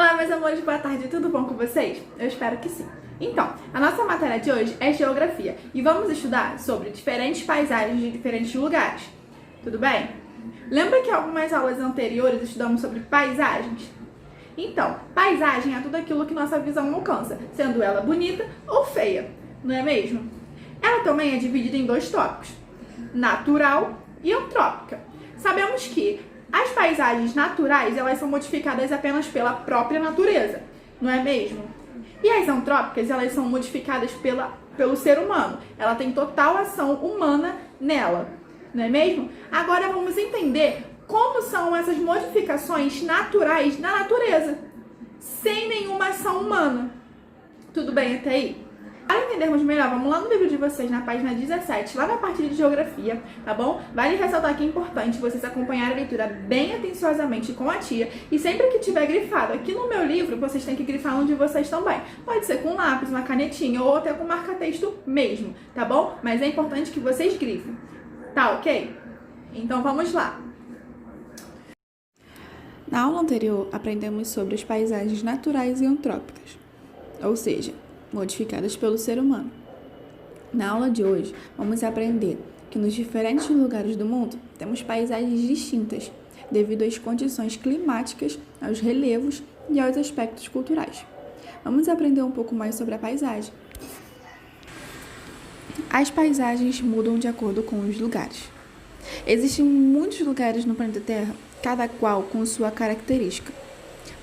Olá, meus amores, boa tarde, tudo bom com vocês? Eu espero que sim. Então, a nossa matéria de hoje é Geografia e vamos estudar sobre diferentes paisagens de diferentes lugares. Tudo bem? Lembra que em algumas aulas anteriores estudamos sobre paisagens? Então, paisagem é tudo aquilo que nossa visão alcança, sendo ela bonita ou feia, não é mesmo? Ela também é dividida em dois tópicos, natural e antrópica. Sabemos que as paisagens naturais, elas são modificadas apenas pela própria natureza, não é mesmo? E as antrópicas, elas são modificadas pelo ser humano. Ela tem total ação humana nela, não é mesmo? Agora vamos entender como são essas modificações naturais na natureza, sem nenhuma ação humana. Tudo bem até aí? Para entendermos melhor, vamos lá no livro de vocês, na página 17, lá na parte de Geografia, tá bom? Vale ressaltar que é importante vocês acompanharem a leitura bem atenciosamente com a tia e sempre que tiver grifado aqui no meu livro, vocês têm que grifar um de vocês também. Pode ser com lápis, uma canetinha ou até com marca-texto mesmo, tá bom? Mas é importante que vocês grifem, tá ok? Então vamos lá. Na aula anterior, aprendemos sobre as paisagens naturais e antrópicas, ou seja, modificadas pelo ser humano. Na aula de hoje, vamos aprender que nos diferentes lugares do mundo temos paisagens distintas devido às condições climáticas, aos relevos e aos aspectos culturais. Vamos aprender um pouco mais sobre a paisagem. As paisagens mudam de acordo com os lugares. Existem muitos lugares no planeta Terra, cada qual com sua característica.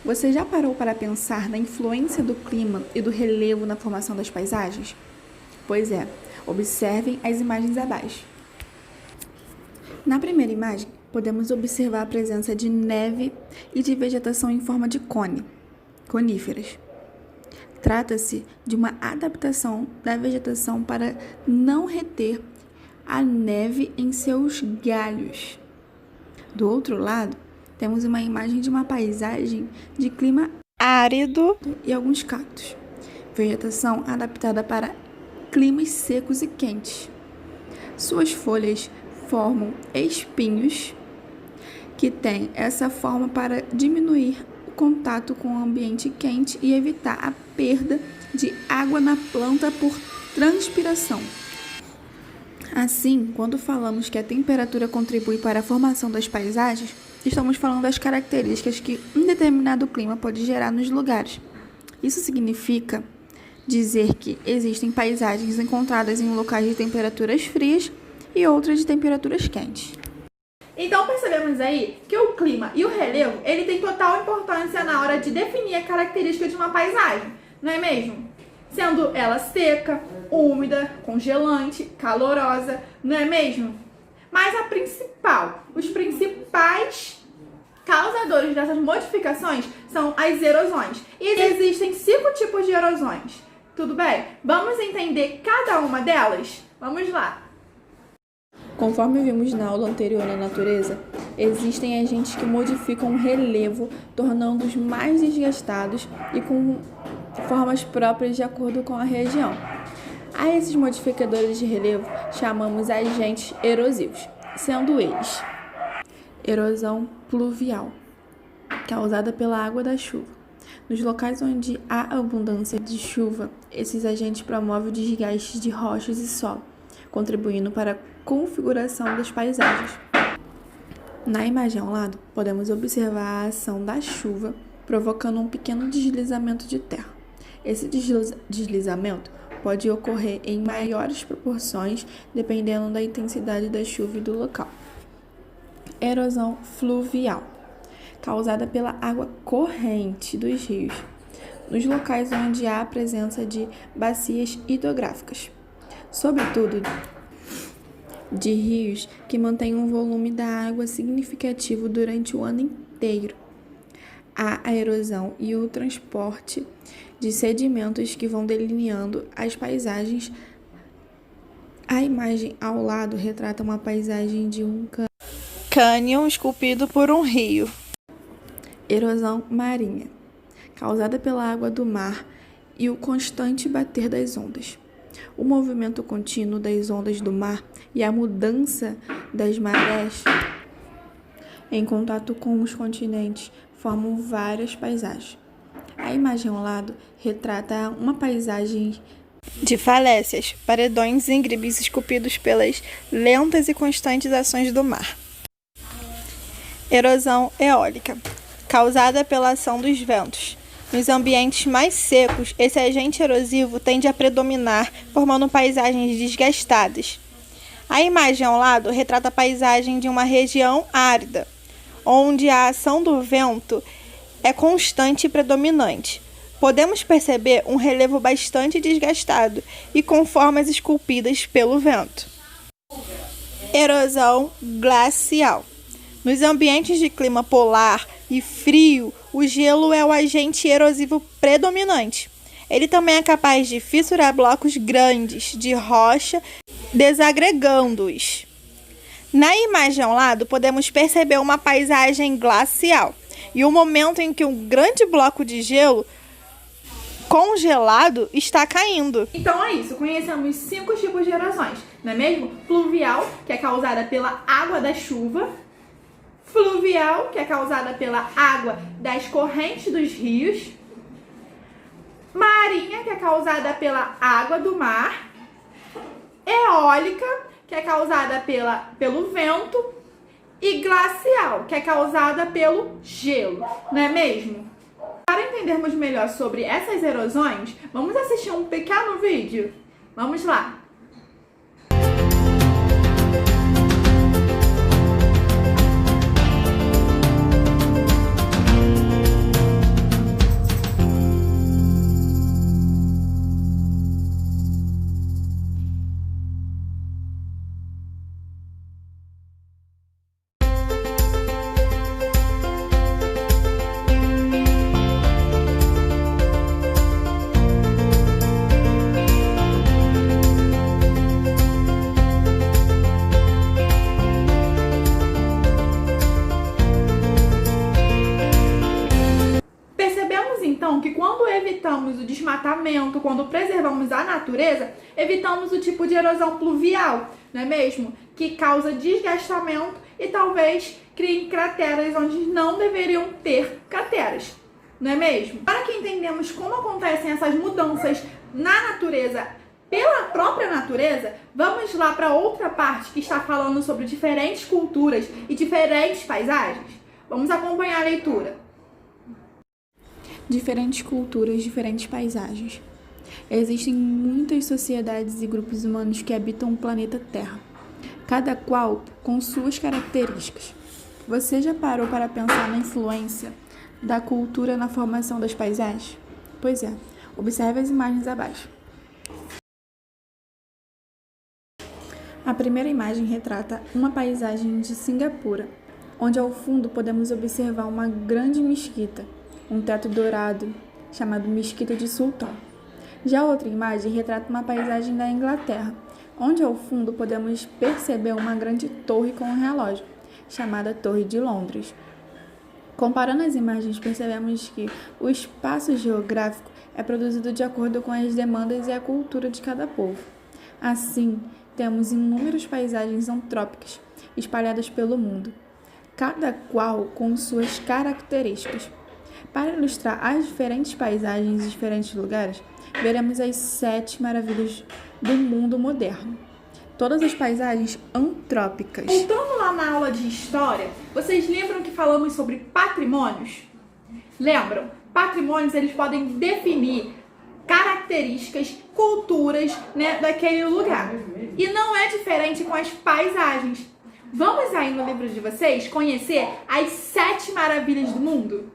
Você já parou para pensar na influência do clima e do relevo na formação das paisagens? Pois é, observem as imagens abaixo. Na primeira imagem, podemos observar a presença de neve e de vegetação em forma de coníferas. Trata-se de uma adaptação da vegetação para não reter a neve em seus galhos. Do outro lado, temos uma imagem de uma paisagem de clima árido e alguns cactos. Vegetação adaptada para climas secos e quentes. Suas folhas formam espinhos que têm essa forma para diminuir o contato com o ambiente quente e evitar a perda de água na planta por transpiração. Assim, quando falamos que a temperatura contribui para a formação das paisagens, estamos falando das características que um determinado clima pode gerar nos lugares. Isso significa dizer que existem paisagens encontradas em locais de temperaturas frias e outras de temperaturas quentes. Então percebemos aí que o clima e o relevo, ele tem total importância na hora de definir a característica de uma paisagem, não é mesmo? Sendo ela seca, úmida, congelante, calorosa, não é mesmo? Mas os principais causadores dessas modificações são as erosões. E existem 5 tipos de erosões. Tudo bem? Vamos entender cada uma delas? Vamos lá. Conforme vimos na aula anterior na natureza, existem agentes que modificam o relevo, tornando-os mais desgastados e com formas próprias de acordo com a região. A esses modificadores de relevo chamamos agentes erosivos, sendo eles: erosão pluvial, causada pela água da chuva. Nos locais onde há abundância de chuva, esses agentes promovem o desgaste de rochas e solo, contribuindo para a configuração das paisagens. Na imagem ao lado, podemos observar a ação da chuva, provocando um pequeno deslizamento de terra. Esse deslizamento pode ocorrer em maiores proporções, dependendo da intensidade da chuva e do local. Erosão fluvial, causada pela água corrente dos rios, nos locais onde há a presença de bacias hidrográficas, sobretudo de rios que mantêm um volume da água significativo durante o ano inteiro. Há a erosão e o transporte de sedimentos que vão delineando as paisagens. A imagem ao lado retrata uma paisagem de um cânion esculpido por um rio. Erosão marinha, causada pela água do mar e o constante bater das ondas. O movimento contínuo das ondas do mar e a mudança das marés em contato com os continentes formam várias paisagens. A imagem ao lado retrata uma paisagem de falésias, paredões íngremes esculpidos pelas lentas e constantes ações do mar. Erosão eólica, causada pela ação dos ventos. Nos ambientes mais secos, esse agente erosivo tende a predominar, formando paisagens desgastadas. A imagem ao lado retrata a paisagem de uma região árida, onde a ação do vento é constante e predominante. Podemos perceber um relevo bastante desgastado e com formas esculpidas pelo vento. Erosão glacial. Nos ambientes de clima polar e frio, o gelo é o agente erosivo predominante. Ele também é capaz de fissurar blocos grandes de rocha, desagregando-os. Na imagem ao lado, podemos perceber uma paisagem glacial e o momento em que um grande bloco de gelo congelado está caindo. Então é isso, conhecemos 5 tipos de erosões, não é mesmo? Pluvial, que é causada pela água da chuva. Fluvial, que é causada pela água das correntes dos rios. Marinha, que é causada pela água do mar. Eólica, que é causada pelo vento. E glacial, que é causada pelo gelo, não é mesmo? Para entendermos melhor sobre essas erosões, vamos assistir um pequeno vídeo. Vamos lá! Então, que quando evitamos o desmatamento, quando preservamos a natureza, evitamos o tipo de erosão pluvial, não é mesmo? Que causa desgastamento e talvez crie crateras onde não deveriam ter crateras, não é mesmo? Para que entendemos como acontecem essas mudanças na natureza, pela própria natureza, vamos lá para outra parte que está falando sobre diferentes culturas e diferentes paisagens? Vamos acompanhar a leitura. Diferentes culturas, diferentes paisagens. Existem muitas sociedades e grupos humanos que habitam o planeta Terra, cada qual com suas características. Você já parou para pensar na influência da cultura na formação das paisagens? Pois é, observe as imagens abaixo. A primeira imagem retrata uma paisagem de Singapura, onde ao fundo podemos observar uma grande mesquita, um teto dourado, chamado Mesquita de Sultão. Já a outra imagem retrata uma paisagem da Inglaterra, onde ao fundo podemos perceber uma grande torre com um relógio, chamada Torre de Londres. Comparando as imagens, percebemos que o espaço geográfico é produzido de acordo com as demandas e a cultura de cada povo. Assim, temos inúmeras paisagens antrópicas espalhadas pelo mundo, cada qual com suas características. Para ilustrar as diferentes paisagens em diferentes lugares, veremos as 7 maravilhas do mundo moderno. Todas as paisagens antrópicas. Voltando lá na aula de história, vocês lembram que falamos sobre patrimônios? Lembram? Patrimônios, eles podem definir características, culturas, né, daquele lugar. E não é diferente com as paisagens. Vamos aí no livro de vocês conhecer as 7 maravilhas do mundo?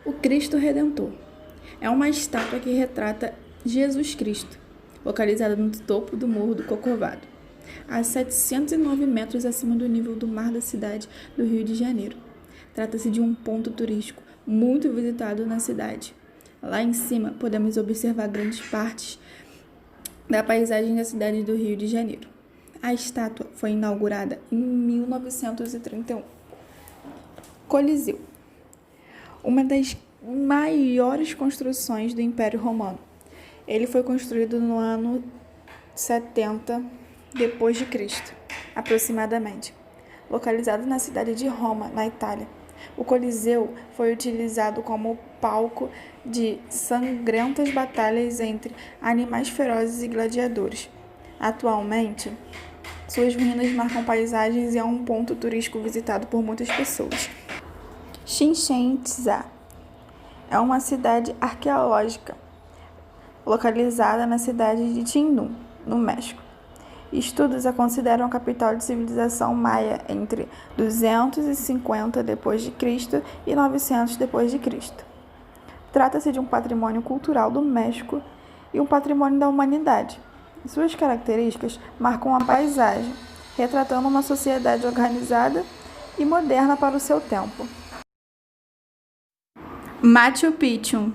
O Cristo Redentor é uma estátua que retrata Jesus Cristo, localizada no topo do Morro do Corcovado, a 709 metros acima do nível do mar da cidade do Rio de Janeiro. Trata-se de um ponto turístico muito visitado na cidade. Lá em cima podemos observar grandes partes da paisagem da cidade do Rio de Janeiro. A estátua foi inaugurada em 1931. Coliseu, uma das maiores construções do Império Romano. Ele foi construído no ano 70 depois de Cristo, aproximadamente. Localizado na cidade de Roma, na Itália, O Coliseu foi utilizado como palco de sangrentas batalhas entre animais ferozes e gladiadores. Atualmente, suas ruínas marcam paisagens e é um ponto turístico visitado por muitas pessoas. Chichén Itzá é uma cidade arqueológica localizada na cidade de Tindum, no México. Estudos a consideram a capital de civilização maia entre 250 d.C. e 900 d.C. Trata-se de um patrimônio cultural do México e um patrimônio da humanidade. Suas características marcam a paisagem, retratando uma sociedade organizada e moderna para o seu tempo. Machu Picchu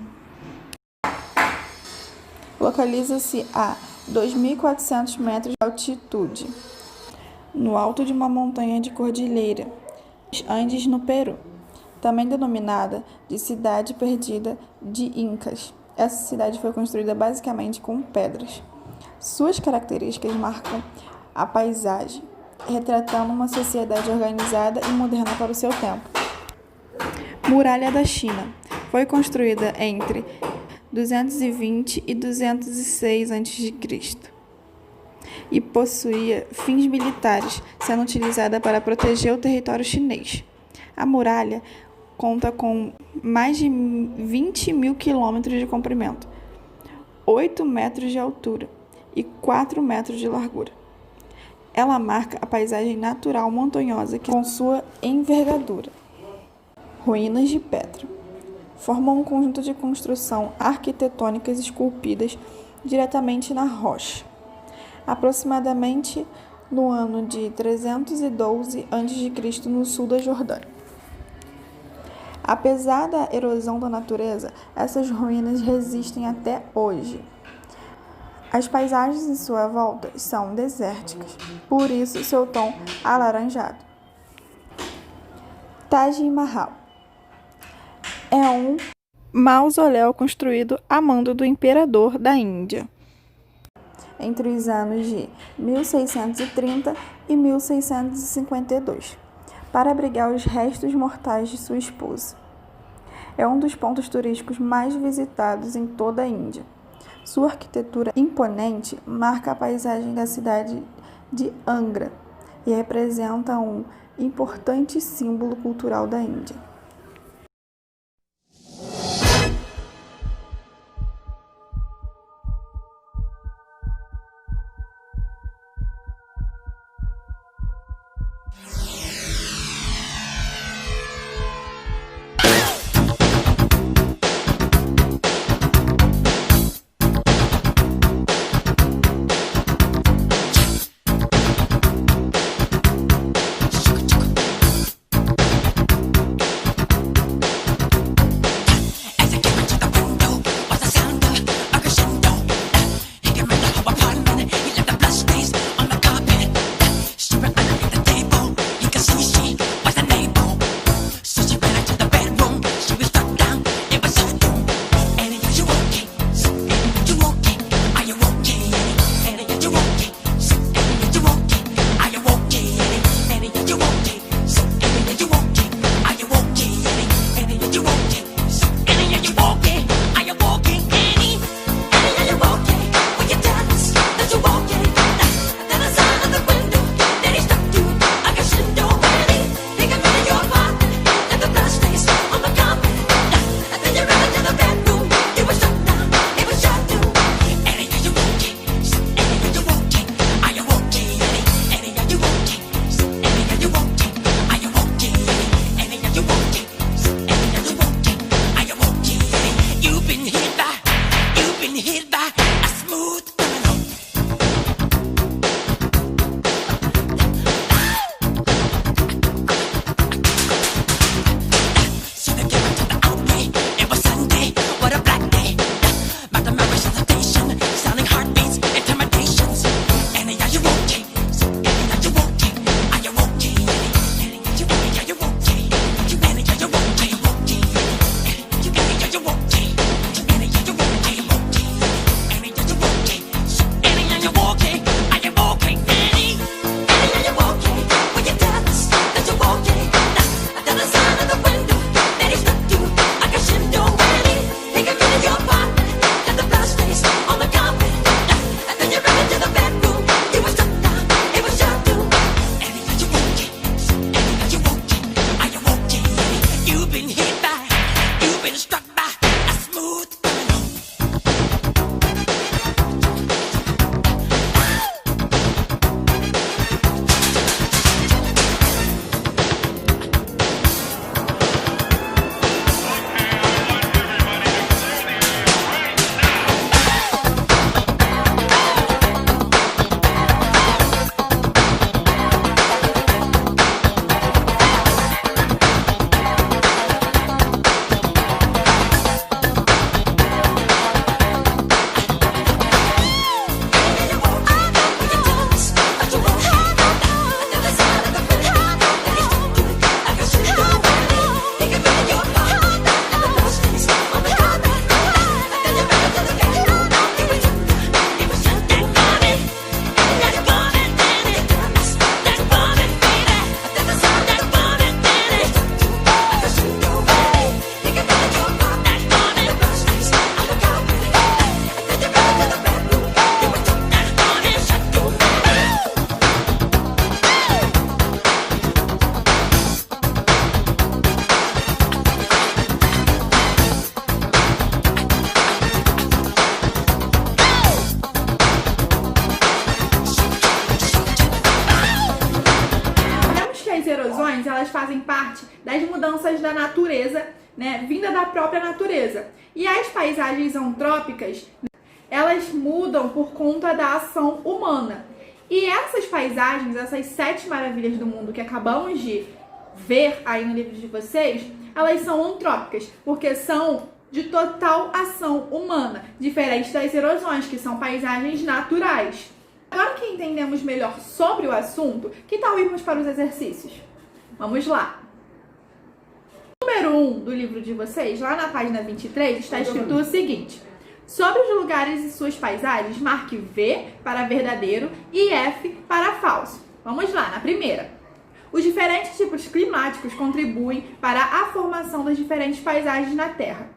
localiza-se a 2.400 metros de altitude, no alto de uma montanha de cordilheira, Andes, no Peru, também denominada de Cidade Perdida de Incas. Essa cidade foi construída basicamente com pedras. Suas características marcam a paisagem, retratando uma sociedade organizada e moderna para o seu tempo. Muralha da China foi construída entre 220 e 206 a.C. e possuía fins militares, sendo utilizada para proteger o território chinês. A muralha conta com mais de 20 mil quilômetros de comprimento, 8 metros de altura e 4 metros de largura. Ela marca a paisagem natural montanhosa com sua envergadura. Ruínas de Petra formam um conjunto de construção arquitetônicas esculpidas diretamente na rocha, aproximadamente no ano de 312 a.C. no sul da Jordânia. Apesar da erosão da natureza, essas ruínas resistem até hoje. As paisagens em sua volta são desérticas, por isso seu tom alaranjado. Taj Mahal é um mausoléu construído a mando do imperador da Índia entre os anos de 1630 e 1652, para abrigar os restos mortais de sua esposa. É um dos pontos turísticos mais visitados em toda a Índia. Sua arquitetura imponente marca a paisagem da cidade de Angra e representa um importante símbolo cultural da Índia. parte das mudanças da natureza, né, vinda da própria natureza. E as paisagens antrópicas, elas mudam por conta da ação humana. E essas paisagens, essas 7 maravilhas do mundo que acabamos de ver aí no livro de vocês, elas são antrópicas, porque são de total ação humana, diferente das erosões, que são paisagens naturais. Agora que entendemos melhor sobre o assunto, que tal irmos para os exercícios? Vamos lá! Número 1 do livro de vocês, lá na página 23, está escrito o seguinte: sobre os lugares e suas paisagens, marque V para verdadeiro e F para falso. Vamos lá, na primeira. Os diferentes tipos climáticos contribuem para a formação das diferentes paisagens na Terra.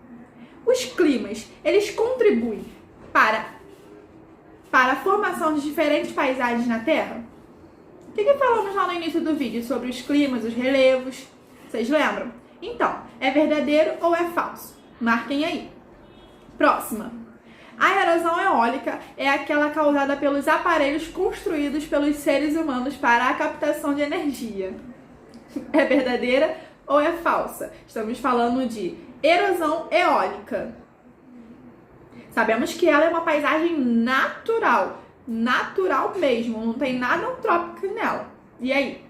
Os climas, eles contribuem para a formação de diferentes paisagens na Terra? O que falamos lá no início do vídeo sobre os climas, os relevos? Vocês lembram? Então, é verdadeiro ou é falso? Marquem aí. Próxima. A erosão eólica é aquela causada pelos aparelhos construídos pelos seres humanos para a captação de energia. É verdadeira ou é falsa? Estamos falando de erosão eólica. Sabemos que ela é uma paisagem natural. Natural mesmo, não tem nada antrópico nela. E aí?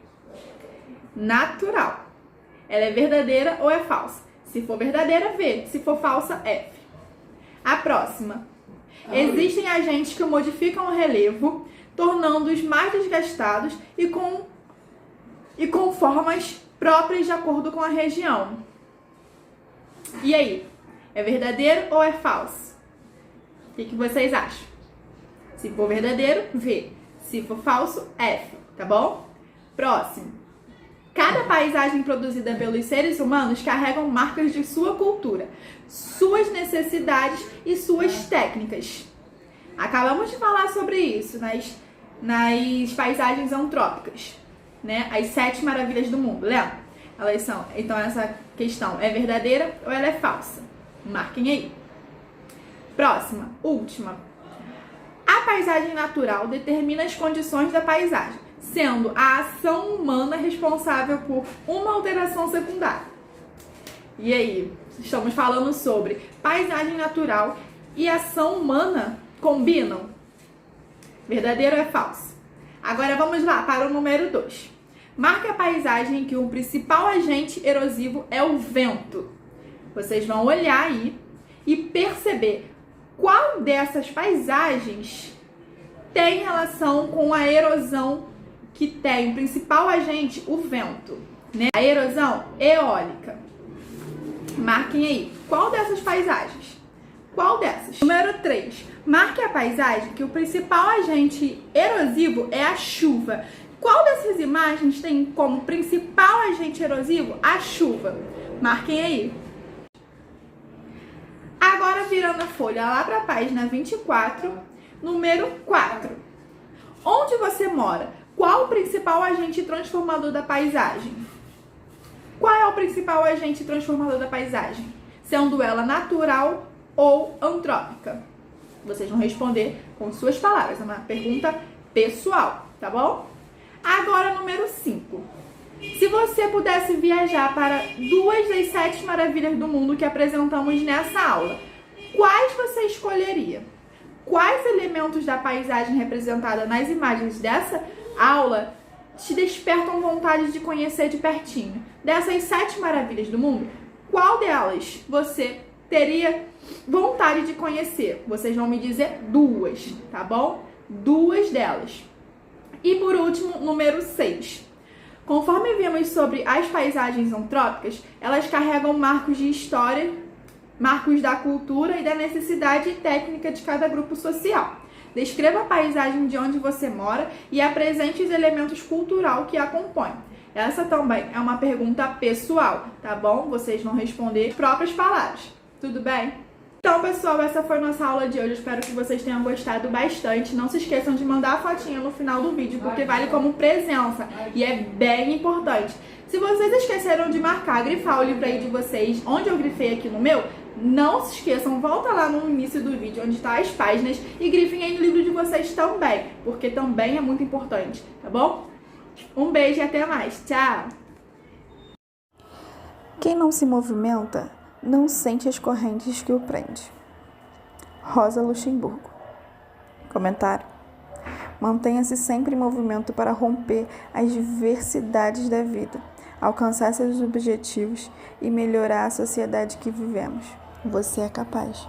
Natural. Ela é verdadeira ou é falsa? Se for verdadeira, V. Se for falsa, F. A próxima. Existem agentes que modificam o relevo, tornando-os mais desgastados e com formas próprias de acordo com a região. E aí? É verdadeiro ou é falso? O que vocês acham? Se for verdadeiro, V. Se for falso, F. Tá bom? Próximo. Cada paisagem produzida pelos seres humanos carregam marcas de sua cultura, suas necessidades e suas técnicas. Acabamos de falar sobre isso nas paisagens antrópicas, né? As 7 maravilhas do mundo, lembra? Elas são. Então essa questão é verdadeira ou ela é falsa? Marquem aí. Próxima, última. A paisagem natural determina as condições da paisagem, sendo a ação humana responsável por uma alteração secundária. E aí, estamos falando sobre paisagem natural e ação humana combinam? Verdadeiro ou é falso? Agora vamos lá para o número 2. Marque a paisagem em que o principal agente erosivo é o vento. Vocês vão olhar aí e perceber qual dessas paisagens tem relação com a erosão que tem o principal agente, o vento, né? A erosão eólica. Marquem aí. Qual dessas paisagens? Qual dessas? Número 3. Marque a paisagem que o principal agente erosivo é a chuva. Qual dessas imagens tem como principal agente erosivo a chuva? Marquem aí. Agora, virando a folha lá para a página 24, número 4. Onde você mora? Qual o principal agente transformador da paisagem? Qual é o principal agente transformador da paisagem? Sendo ela natural ou antrópica? Vocês vão responder com suas palavras. É uma pergunta pessoal, tá bom? Agora, número 5. Se você pudesse viajar para 2 das 7 maravilhas do mundo que apresentamos nessa aula, quais você escolheria? Quais elementos da paisagem representada nas imagens dessa aula te despertam vontade de conhecer de pertinho? Dessas 7 maravilhas do mundo, qual delas você teria vontade de conhecer? Vocês vão me dizer 2, tá bom? 2 delas. E por último, número 6. Conforme vimos sobre as paisagens antrópicas, elas carregam marcos de história, marcos da cultura e da necessidade técnica de cada grupo social. Descreva a paisagem de onde você mora e apresente os elementos culturais que a compõem. Essa também é uma pergunta pessoal, tá bom? Vocês vão responder próprias palavras. Tudo bem? Então, pessoal, essa foi nossa aula de hoje. Eu espero que vocês tenham gostado bastante. Não se esqueçam de mandar a fotinha no final do vídeo, porque vale como presença e é bem importante. Se vocês esqueceram de marcar, grifar o livro aí de vocês, onde eu grifei aqui no meu, não se esqueçam, volta lá no início do vídeo, onde está as páginas, e grifem aí no livro de vocês também, porque também é muito importante, tá bom? Um beijo e até mais. Tchau! Quem não se movimenta não sente as correntes que o prende. Rosa Luxemburgo. Comentário: mantenha-se sempre em movimento para romper as diversidades da vida, alcançar seus objetivos e melhorar a sociedade que vivemos. Você é capaz.